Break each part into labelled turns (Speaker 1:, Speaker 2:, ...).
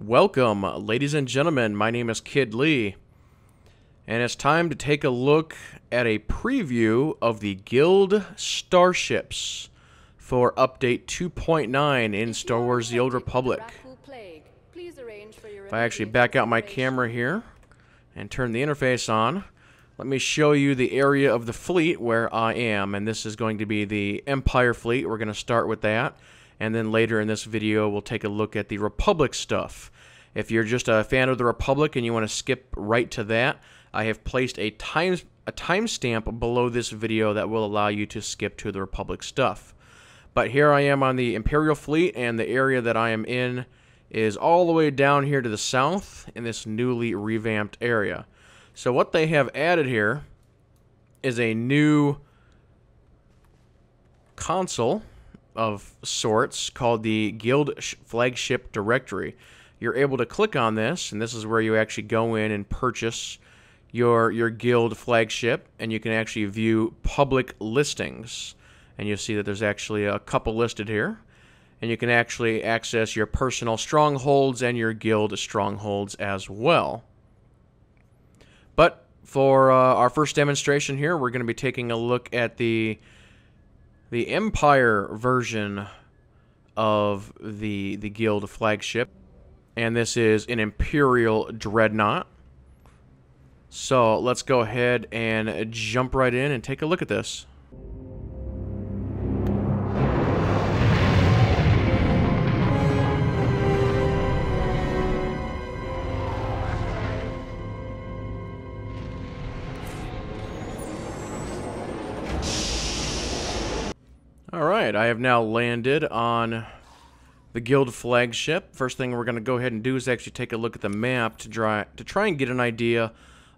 Speaker 1: Welcome, ladies and gentlemen. My name is KidLee, and it's time to take a look at a preview of the Guild Starships for Update 2.9 in Star Wars: The Old Republic. If I actually back out my camera here and turn the interface on, let me show you the area of the fleet where I am, and this is going to be the Empire fleet. We're going to start with that. And then later in this video, we'll take a look at the Republic stuff. If you're just a fan of the Republic and you want to skip right to that, I have placed a timestamp below this video that will allow you to skip to the Republic stuff. But here I am on the Imperial fleet, and the area that I am in is all the way down here to the south in this newly revamped area. So what they have added here is a new console of sorts called the Guild Flagship directory. You're able to click on this, and this is where you actually go in and purchase your guild flagship, and you can actually view public listings. And you'll see that there's actually a couple listed here, and you can actually access your personal strongholds and your guild strongholds as well. But for our first demonstration here, we're going to be taking a look at the Empire version of the Guild flagship, and this is an Imperial Dreadnought. So let's go ahead and jump right in and take a look at this. Alright, I have now landed on the Guild flagship. First thing we're going to go ahead and do is actually take a look at the map to try and get an idea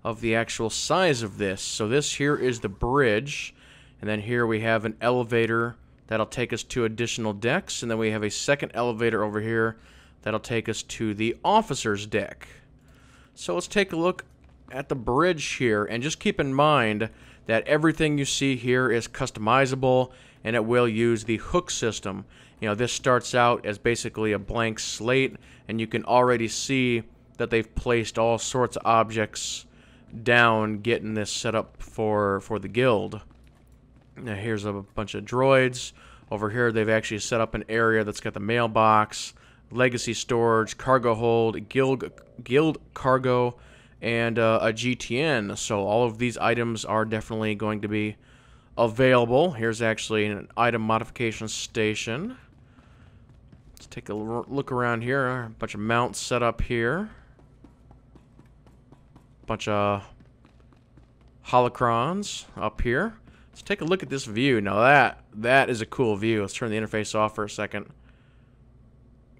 Speaker 1: of the actual size of this. So this here is the bridge, and then here we have an elevator that'll take us to additional decks, and then we have a second elevator over here that'll take us to the officer's deck. So let's take a look at the bridge here, and just keep in mind that everything you see here is customizable, and it will use the hook system. You know, this starts out as basically a blank slate, and you can already see that they've placed all sorts of objects down, getting this set up for the guild. Now here's a bunch of droids. Over here they've actually set up an area that's got the mailbox, legacy storage, cargo hold, guild cargo, and a GTN. So all of these items are definitely going to be available. Here's actually an item modification station. Let's take a look around here. A bunch of mounts set up here. Bunch of holocrons up here. Let's take a look at this view. Now that is a cool view. Let's turn the interface off for a second.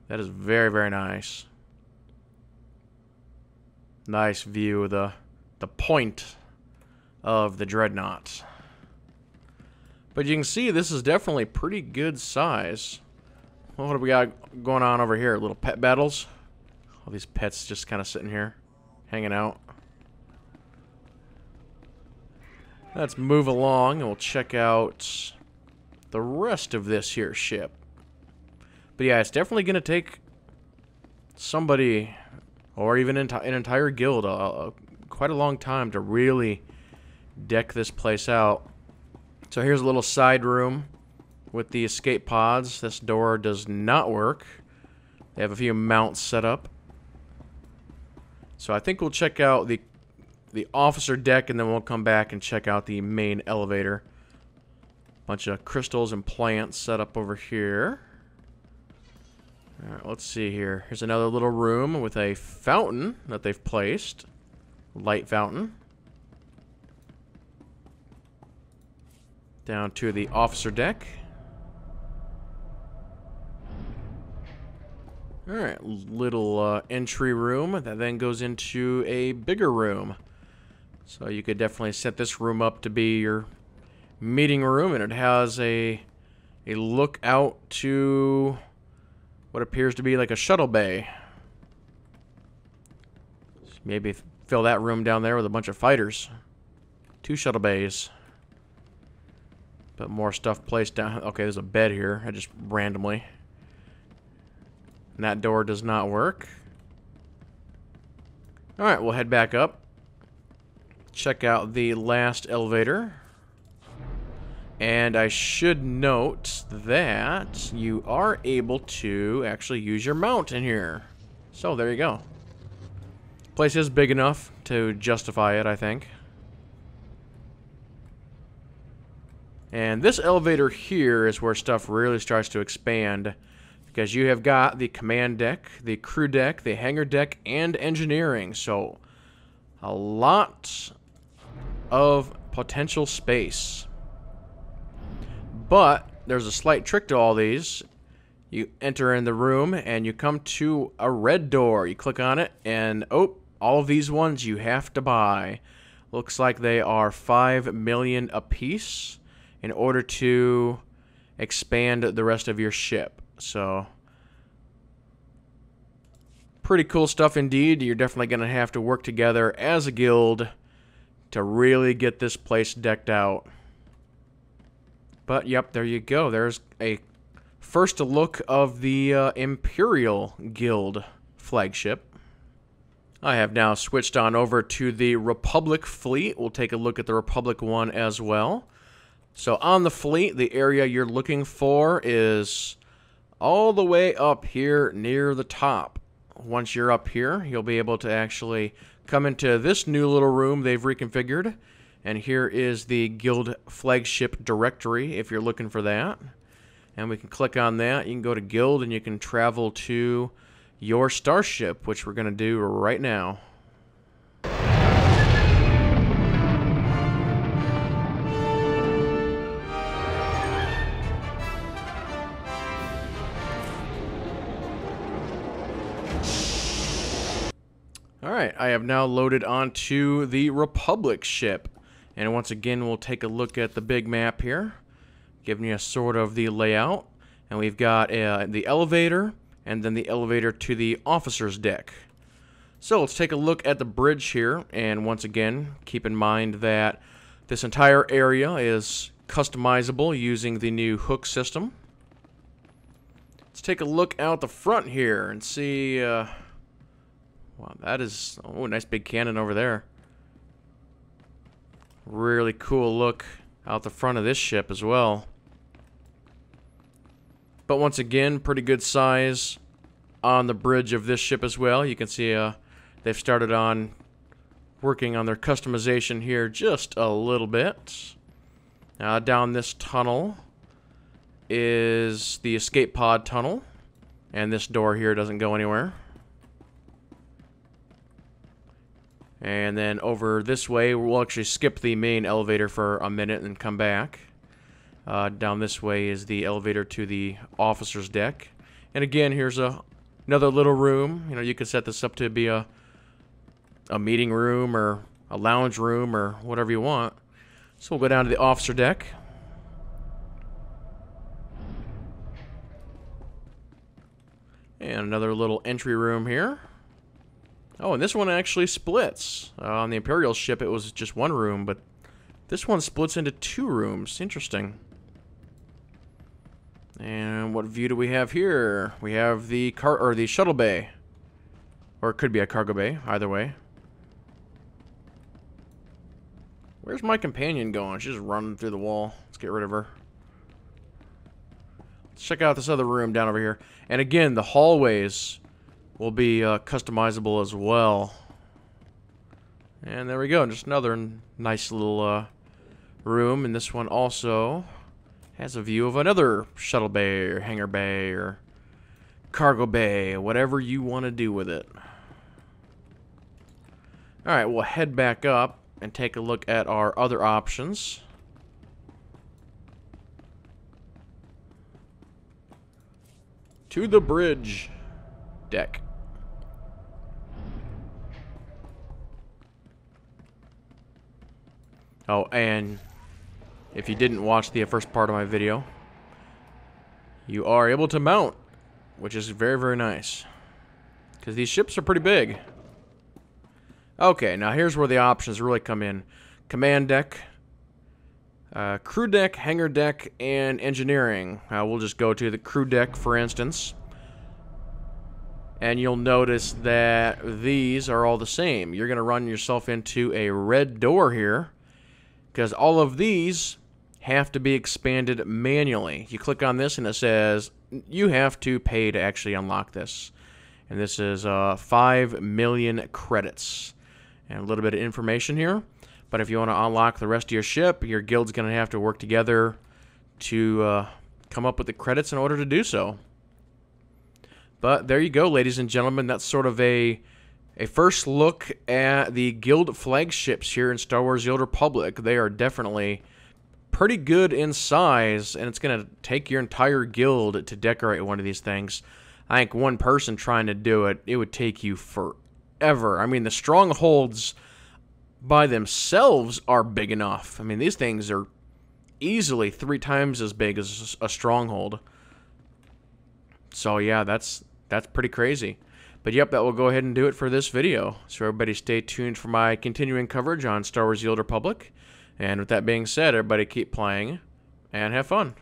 Speaker 1: That is very, very nice. Nice view of the point of the Dreadnought. But you can see this is definitely pretty good size. Well, what do we got going on over here? Little pet battles? All these pets just kind of sitting here, hanging out. Let's move along and we'll check out the rest of this here ship. But yeah, it's definitely going to take somebody, or even an entire guild, quite a long time to really deck this place out. So here's a little side room with the escape pods. This door does not work. They have a few mounts set up. So I think we'll check out the officer deck, and then we'll come back and check out the main elevator. Bunch of crystals and plants set up over here. Alright, let's see here. Here's another little room with a fountain that they've placed. Light fountain. Down to the officer deck. Alright, little entry room that then goes into a bigger room. So you could definitely set this room up to be your meeting room, and it has a look out to what appears to be like a shuttle bay. Maybe fill that room down there with a bunch of fighters. 2 shuttle bays. But more stuff placed down. Okay, there's a bed here. I just randomly. And that door does not work. Alright, we'll head back up. Check out the last elevator. And I should note that you are able to actually use your mount in here. So, there you go. Place is big enough to justify it, I think. And this elevator here is where stuff really starts to expand, because you have got the command deck, the crew deck, the hangar deck, and engineering. So, a lot of potential space. But there's a slight trick to all these. You enter in the room and you come to a red door. You click on it and oh, all of these ones you have to buy. Looks like they are 5 million apiece in order to expand the rest of your ship. So, pretty cool stuff indeed. You're definitely going to have to work together as a guild to really get this place decked out. But, yep, there you go. There's a first look of the Imperial Guild Flagship. I have now switched on over to the Republic fleet. We'll take a look at the Republic one as well. So, on the fleet, the area you're looking for is all the way up here near the top. Once you're up here, you'll be able to actually come into this new little room they've reconfigured. And here is the Guild Flagship directory if you're looking for that. And we can click on that. You can go to Guild and you can travel to your starship, which we're going to do right now. Alright, I have now loaded onto the Republic ship. And once again, we'll take a look at the big map here, giving you a sort of the layout. And we've got the elevator, and then the elevator to the officer's deck. So let's take a look at the bridge here, and once again, keep in mind that this entire area is customizable using the new hook system. Let's take a look out the front here and see... wow, that is... oh, a nice big cannon over there. Really cool look out the front of this ship as well. But once again, pretty good size on the bridge of this ship as well. You can see they've started on working on their customization here just a little bit. Down this tunnel is the escape pod tunnel. And this door here doesn't go anywhere. And then over this way, we'll actually skip the main elevator for a minute and come back. Down this way is the elevator to the officer's deck. And again, here's another little room. You know, you could set this up to be a meeting room or a lounge room or whatever you want. So we'll go down to the officer deck. And another little entry room here. Oh, and this one actually splits. On the Imperial ship, it was just one room, but this one splits into 2 rooms. Interesting. And what view do we have here? We have the the shuttle bay, or it could be a cargo bay. Either way. Where's my companion going? She's just running through the wall. Let's get rid of her. Let's check out this other room down over here. And again, the hallways will be customizable as well. And there we go, just another nice little room. And this one also has a view of another shuttle bay or hangar bay or cargo bay, whatever you want to do with it. Alright, we'll head back up and take a look at our other options. To the bridge deck. Oh, and if you didn't watch the first part of my video, you are able to mount, which is very, very nice. Because these ships are pretty big. Okay, now here's where the options really come in. Command deck, crew deck, hangar deck, and engineering. We'll just go to the crew deck, for instance. and you'll notice that these are all the same. You're going to run yourself into a red door here, because all of these have to be expanded manually. You click on this and it says you have to pay to actually unlock this. And this is 5 million credits. And a little bit of information here. But if you want to unlock the rest of your ship, your guild's going to have to work together to come up with the credits in order to do so. But there you go, ladies and gentlemen. That's sort of a first look at the Guild Flagships here in Star Wars Guild Republic. They are definitely pretty good in size, and it's going to take your entire guild to decorate one of these things. I think one person trying to do it, it would take you forever. I mean, the strongholds by themselves are big enough. I mean, these things are easily 3 times as big as a stronghold. So yeah, that's pretty crazy. But yep, that will go ahead and do it for this video. So everybody stay tuned for my continuing coverage on Star Wars Guild Republic. And with that being said, everybody keep playing and have fun.